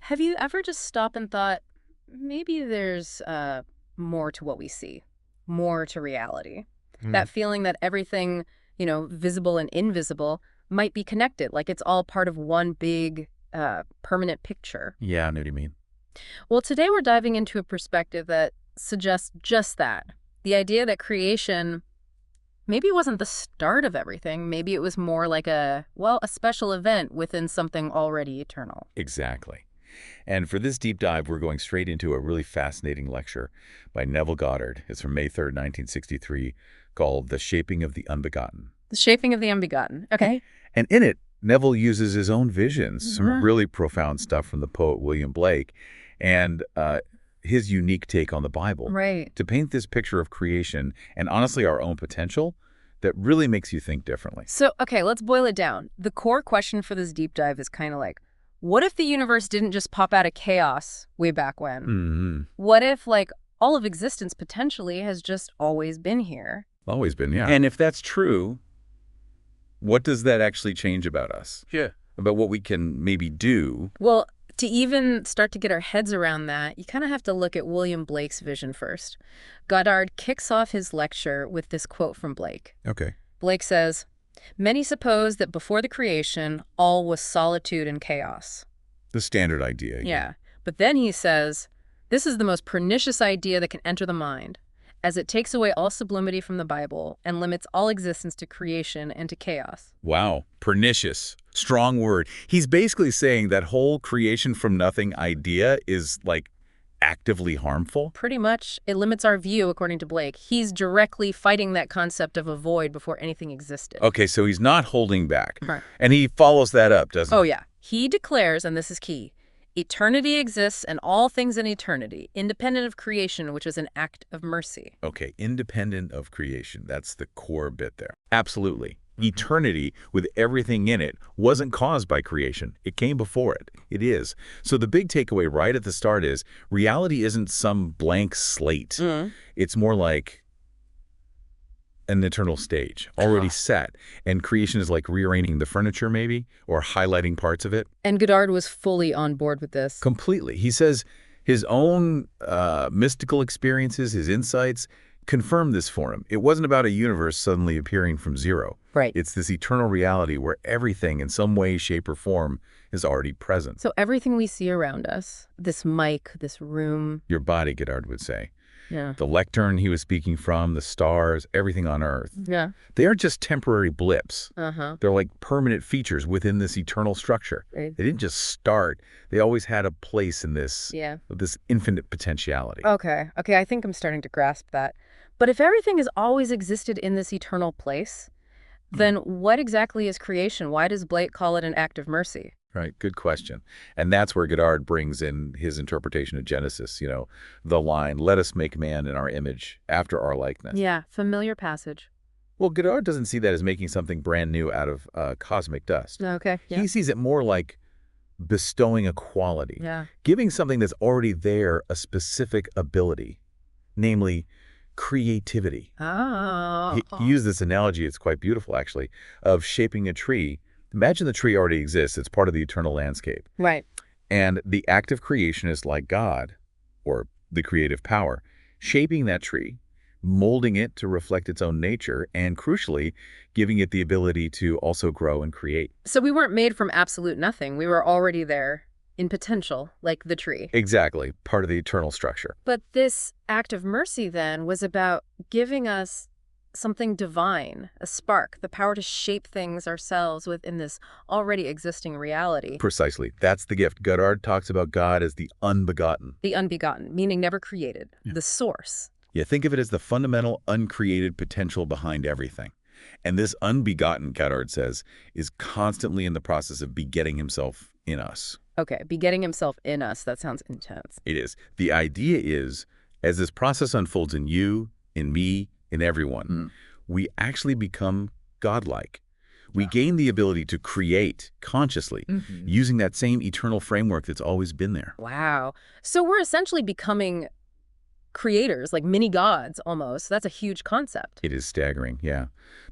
Have you ever just stopped and thought, maybe there's more to what we see, more to reality? Mm. That feeling that everything, visible and invisible, might be connected, like it's all part of one big, permanent picture. Yeah, I know what you mean. Well, today we're diving into a perspective that suggests just that. The idea that creation maybe wasn't the start of everything. Maybe it was more like a special event within something already eternal. Exactly. And for this deep dive, we're going straight into a really fascinating lecture by Neville Goddard. It's from May 3rd, 1963, called The Shaping of the Unbegotten. The Shaping of the Unbegotten. Okay. And in it, Neville uses his own visions, some really profound stuff from the poet William Blake, and his unique take on the Bible, Right. to paint this picture of creation and honestly our own potential that really makes you think differently. So, okay, let's boil it down. The core question for this deep dive is kind of like, what if the universe didn't just pop out of chaos way back when? Mm-hmm. What if, all of existence potentially has just always been here? Always been, yeah. And if that's true, what does that actually change about us? Yeah. About what we can maybe do? Well, to even start to get our heads around that, you kind of have to look at William Blake's vision first. Goddard kicks off his lecture with this quote from Blake. Okay. Blake says, "Many suppose that before the creation, all was solitude and chaos." The standard idea. Yeah. But then he says, "This is the most pernicious idea that can enter the mind, as it takes away all sublimity from the Bible and limits all existence to creation and to chaos." Wow. Pernicious. Strong word. He's basically saying that whole creation from nothing idea is, actively harmful? Pretty much. It limits our view, according to Blake. He's directly fighting that concept of a void before anything existed. Okay, so he's not holding back. Right. And he follows that up, doesn't he? Oh, yeah. He declares, and this is key, eternity exists and all things in eternity, independent of creation, which is an act of mercy. Okay, independent of creation. That's the core bit there. Absolutely. Eternity, with everything in it, wasn't caused by creation. It came before it. It is. So the big takeaway right at the start is reality isn't some blank slate. It's more like an eternal stage, already set. And creation is like rearranging the furniture, maybe, or highlighting parts of it. And Goddard was fully on board with this. Completely. He says his own mystical experiences, his insights, confirm this for him. It wasn't about a universe suddenly appearing from zero. Right. It's this eternal reality where everything in some way, shape, or form is already present. So everything we see around us, this mic, this room. Your body, Goddard would say. Yeah. The lectern he was speaking from, the stars, everything on Earth. Yeah. They aren't just temporary blips. Uh-huh. They're like permanent features within this eternal structure. Right. They didn't just start. They always had a place in this infinite potentiality. Okay, I think I'm starting to grasp that. But if everything has always existed in this eternal place, then what exactly is creation? Why does Blake call it an act of mercy? Right, good question. And that's where Goddard brings in his interpretation of Genesis, the line, "Let us make man in our image, after our likeness." Yeah, familiar passage. Well, Goddard doesn't see that as making something brand new out of cosmic dust. Okay, yeah. He sees it more like bestowing a quality, Yeah. giving something that's already there a specific ability, namely creativity. Oh. He used this analogy, it's quite beautiful actually, of shaping a tree. Imagine the tree already exists, it's part of the eternal landscape. Right. And the act of creation is like God, or the creative power, shaping that tree, molding it to reflect its own nature, and crucially, giving it the ability to also grow and create. So we weren't made from absolute nothing. We were already there in potential, like the tree. Exactly, part of the eternal structure. But this act of mercy then was about giving us something divine, a spark, the power to shape things ourselves within this already existing reality. Precisely. That's the gift. Goddard talks about God as the unbegotten. The unbegotten, meaning never created, Yeah. the source. Yeah, think of it as the fundamental uncreated potential behind everything. And this unbegotten, Goddard says, is constantly in the process of begetting himself in us. Okay, begetting himself in us, that sounds intense. It is. The idea is, as this process unfolds in you, in me, in everyone, we actually become godlike. We gain the ability to create consciously, using that same eternal framework that's always been there. Wow. So we're essentially becoming creators, like mini gods almost. That's a huge concept. It is staggering, yeah.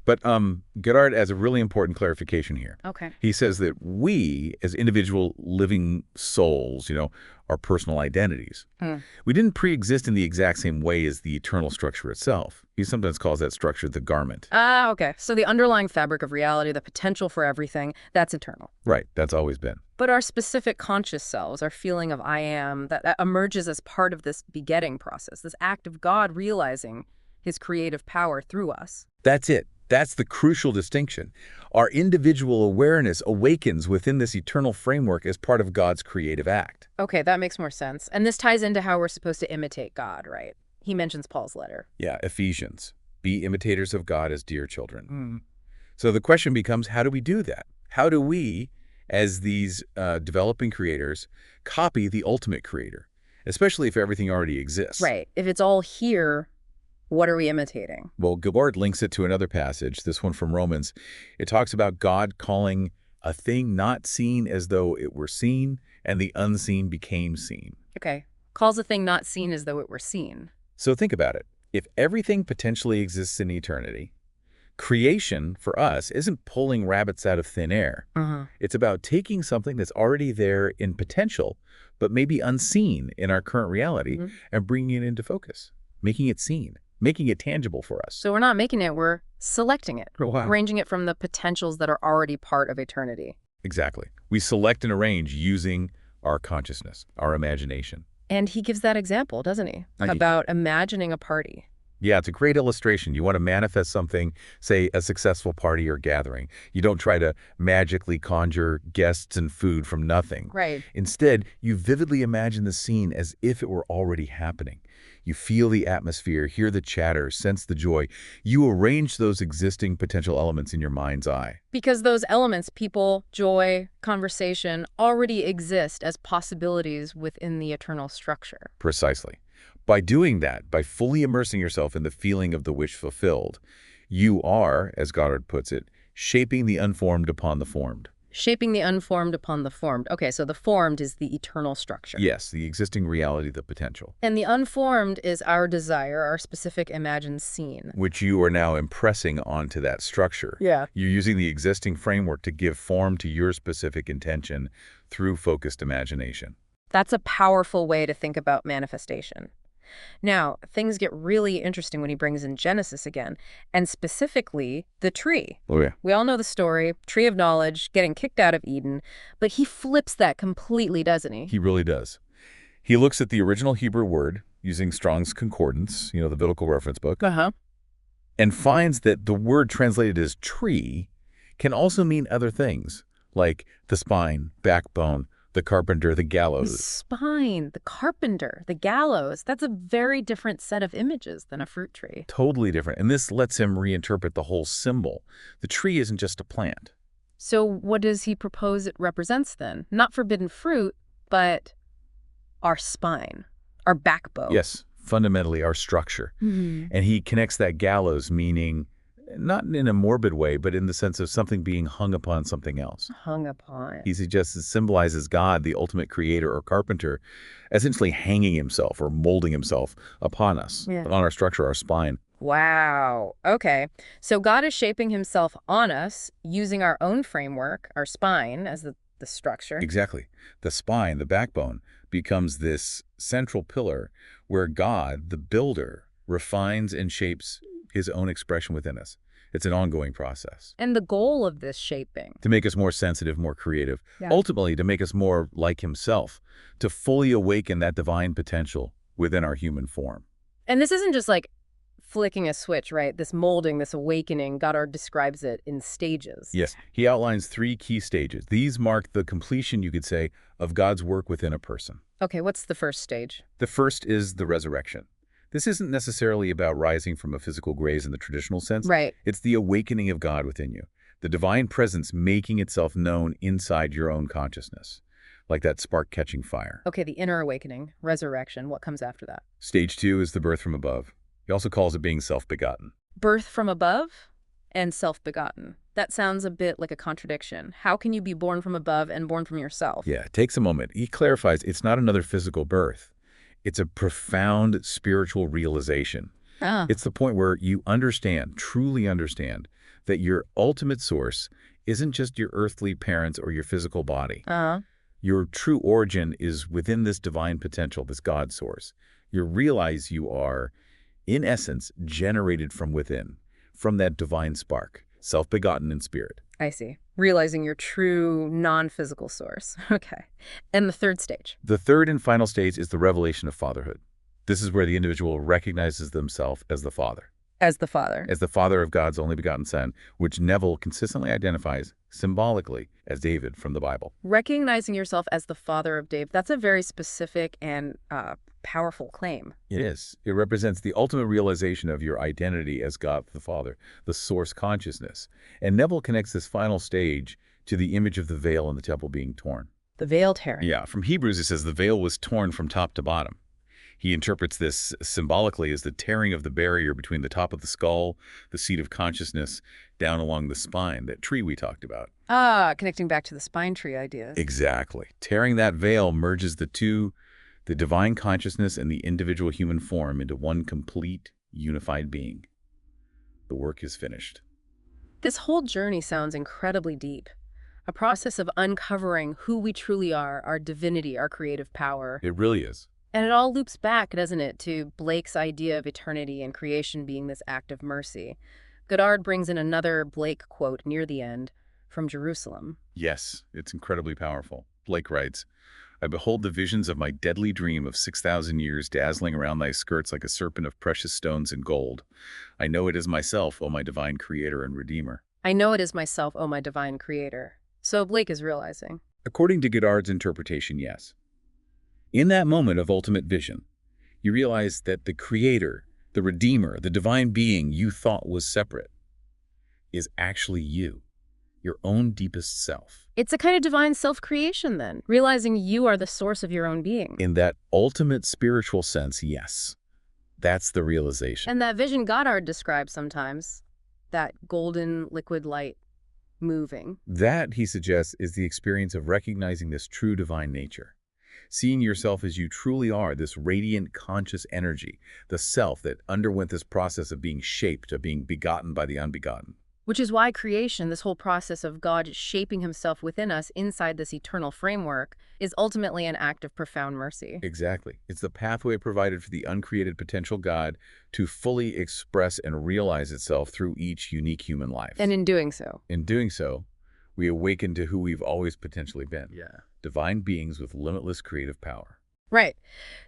But Goddard has a really important clarification here. Okay. He says that we, as individual living souls, our personal identities, we didn't pre-exist in the exact same way as the eternal structure itself. He sometimes calls that structure the garment. Ah, okay. So the underlying fabric of reality, the potential for everything, that's eternal. Right, that's always been. But our specific conscious selves, our feeling of I am, that emerges as part of this begetting process, this act of God realizing his creative power through us. That's it. That's the crucial distinction. Our individual awareness awakens within this eternal framework as part of God's creative act. Okay, that makes more sense. And this ties into how we're supposed to imitate God, right? He mentions Paul's letter. Yeah, Ephesians. Be imitators of God as dear children. So the question becomes, how do we do that? How do we, as these developing creators, copy the ultimate creator, especially if everything already exists? Right. If it's all here, what are we imitating? Well, Goddard links it to another passage, this one from Romans. It talks about God calling a thing not seen as though it were seen, and the unseen became seen. Okay. Calls a thing not seen as though it were seen. So think about it. If everything potentially exists in eternity, creation, for us, isn't pulling rabbits out of thin air. It's about taking something that's already there in potential, but maybe unseen in our current reality, and bringing it into focus, making it seen, making it tangible for us. So we're not making it, we're selecting it, Wow. arranging it from the potentials that are already part of eternity. Exactly. We select and arrange using our consciousness, our imagination. And he gives that example, doesn't he? About imagining a party. Yeah, it's a great illustration. You want to manifest something, say a successful party or gathering. You don't try to magically conjure guests and food from nothing. Right. Instead, you vividly imagine the scene as if it were already happening. You feel the atmosphere, hear the chatter, sense the joy. You arrange those existing potential elements in your mind's eye. Because those elements, people, joy, conversation, already exist as possibilities within the eternal structure. Precisely. By doing that, by fully immersing yourself in the feeling of the wish fulfilled, you are, as Goddard puts it, shaping the unformed upon the formed. Shaping the unformed upon the formed. Okay, so the formed is the eternal structure. Yes, the existing reality, the potential. And the unformed is our desire, our specific imagined scene. Which you are now impressing onto that structure. Yeah. You're using the existing framework to give form to your specific intention through focused imagination. That's a powerful way to think about manifestation. Now, things get really interesting when he brings in Genesis again, and specifically the tree. Oh, yeah. We all know the story, tree of knowledge, getting kicked out of Eden, but he flips that completely, doesn't he? He really does. He looks at the original Hebrew word using Strong's Concordance, the biblical reference book, and finds that the word translated as tree can also mean other things, like the spine, backbone, the carpenter, the gallows. The spine, the carpenter, the gallows. That's a very different set of images than a fruit tree. Totally different. And this lets him reinterpret the whole symbol. The tree isn't just a plant. So what does he propose it represents then? Not forbidden fruit, but our spine, our backbone. Yes, fundamentally our structure. And he connects that gallows, meaning not in a morbid way, but in the sense of something being hung upon something else. Hung upon. He suggests it symbolizes God, the ultimate creator or carpenter, essentially hanging himself or molding himself upon us, on our structure, our spine. Wow. Okay. So God is shaping himself on us using our own framework, our spine as the structure. Exactly. The spine, the backbone, becomes this central pillar where God, the builder, refines and shapes his own expression within us. It's an ongoing process. And the goal of this shaping? To make us more sensitive, more creative, ultimately to make us more like himself, to fully awaken that divine potential within our human form. And this isn't just like flicking a switch, right? This molding, this awakening, Goddard describes it in stages. Yes, he outlines 3 key stages. These mark the completion, you could say, of God's work within a person. Okay, what's the first stage? The first is the resurrection. This isn't necessarily about rising from a physical grave in the traditional sense. Right. It's the awakening of God within you, the divine presence making itself known inside your own consciousness, like that spark catching fire. Okay, the inner awakening, resurrection. What comes after that? Stage 2 is the birth from above. He also calls it being self-begotten. Birth from above and self-begotten. That sounds a bit like a contradiction. How can you be born from above and born from yourself? Yeah, it takes a moment. He clarifies it's not another physical birth. It's a profound spiritual realization. Ah. It's the point where you understand, truly understand, that your ultimate source isn't just your earthly parents or your physical body. Uh-huh. Your true origin is within this divine potential, this God source. You realize you are, in essence, generated from within, from that divine spark, self-begotten in spirit. I see. Realizing your true non-physical source. Okay. And the third stage. The third and final stage is the revelation of fatherhood. This is where the individual recognizes themselves as the father. As the father. As the father of God's only begotten son, which Neville consistently identifies symbolically as David from the Bible. Recognizing yourself as the father of Dave, that's a very specific and powerful claim. It is. It represents the ultimate realization of your identity as God the Father, the source consciousness. And Neville connects this final stage to the image of the veil in the temple being torn. The veil tearing. Yeah, from Hebrews it says the veil was torn from top to bottom. He interprets this symbolically as the tearing of the barrier between the top of the skull, the seat of consciousness, down along the spine, that tree we talked about. Ah, connecting back to the spine tree idea. Exactly. Tearing that veil merges the two, the divine consciousness and the individual human form, into one complete, unified being. The work is finished. This whole journey sounds incredibly deep. A process of uncovering who we truly are, our divinity, our creative power. It really is. And it all loops back, doesn't it, to Blake's idea of eternity and creation being this act of mercy. Goddard brings in another Blake quote near the end from Jerusalem. Yes, it's incredibly powerful. Blake writes, I behold the visions of my deadly dream of 6,000 years dazzling around thy skirts like a serpent of precious stones and gold. I know it is myself, O my divine creator and redeemer. I know it is myself, O my divine creator. So Blake is realizing. According to Goddard's interpretation, yes. In that moment of ultimate vision, you realize that the creator, the redeemer, the divine being you thought was separate, is actually you, your own deepest self. It's a kind of divine self-creation then, realizing you are the source of your own being. In that ultimate spiritual sense, yes. That's the realization. And that vision Goddard describes sometimes, that golden liquid light moving. That, he suggests, is the experience of recognizing this true divine nature. Seeing yourself as you truly are, this radiant conscious energy, the self that underwent this process of being shaped, of being begotten by the unbegotten. Which is why creation, this whole process of God shaping himself within us inside this eternal framework, is ultimately an act of profound mercy. Exactly. It's the pathway provided for the uncreated potential God to fully express and realize itself through each unique human life. And in doing so, we awaken to who we've always potentially been. Yeah. Divine beings with limitless creative power. Right.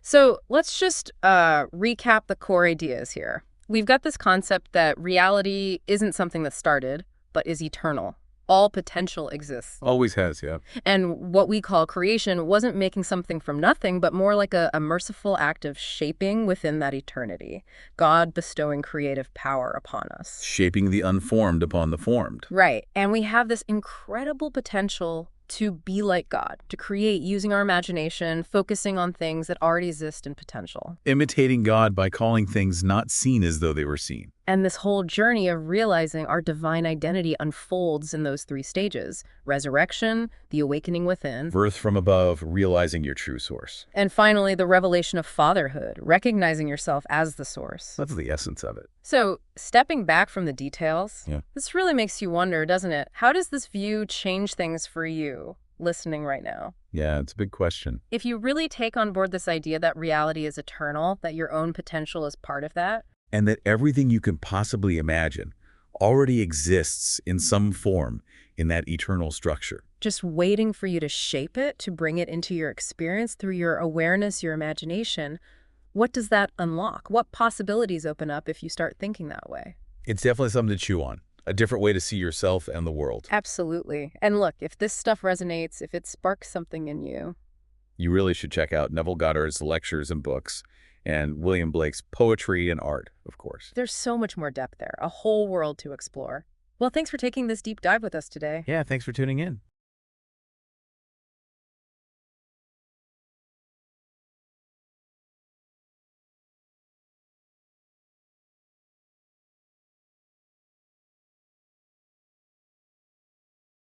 So let's just recap the core ideas here. We've got this concept that reality isn't something that started, but is eternal. All potential exists. Always has, yeah. And what we call creation wasn't making something from nothing, but more like a merciful act of shaping within that eternity. God bestowing creative power upon us. Shaping the unformed upon the formed. Right. And we have this incredible potential to be like God, to create using our imagination, focusing on things that already exist in potential. Imitating God by calling things not seen as though they were seen. And this whole journey of realizing our divine identity unfolds in those three stages: resurrection, the awakening within, Birth from above, realizing your true source. and finally the revelation of fatherhood, recognizing yourself as the source. That's the essence of it. So, stepping back from the details, Yeah. this really makes you wonder, doesn't it? How does this view change things for you listening right now? Yeah, it's a big question. If you really take on board this idea that reality is eternal, that your own potential is part of that, And that everything you can possibly imagine already exists in some form in that eternal structure. just waiting for you to shape it, to bring it into your experience through your awareness, your imagination, what does that unlock? What possibilities open up if you start thinking that way? It's definitely something to chew on. A different way to see yourself and the world. Absolutely. And look, if this stuff resonates, if it sparks something in you, You really should check out Neville Goddard's lectures and books, and William Blake's poetry and art, of course. there's so much more depth there, a whole world to explore. Well, thanks for taking this deep dive with us today. Yeah, thanks for tuning in.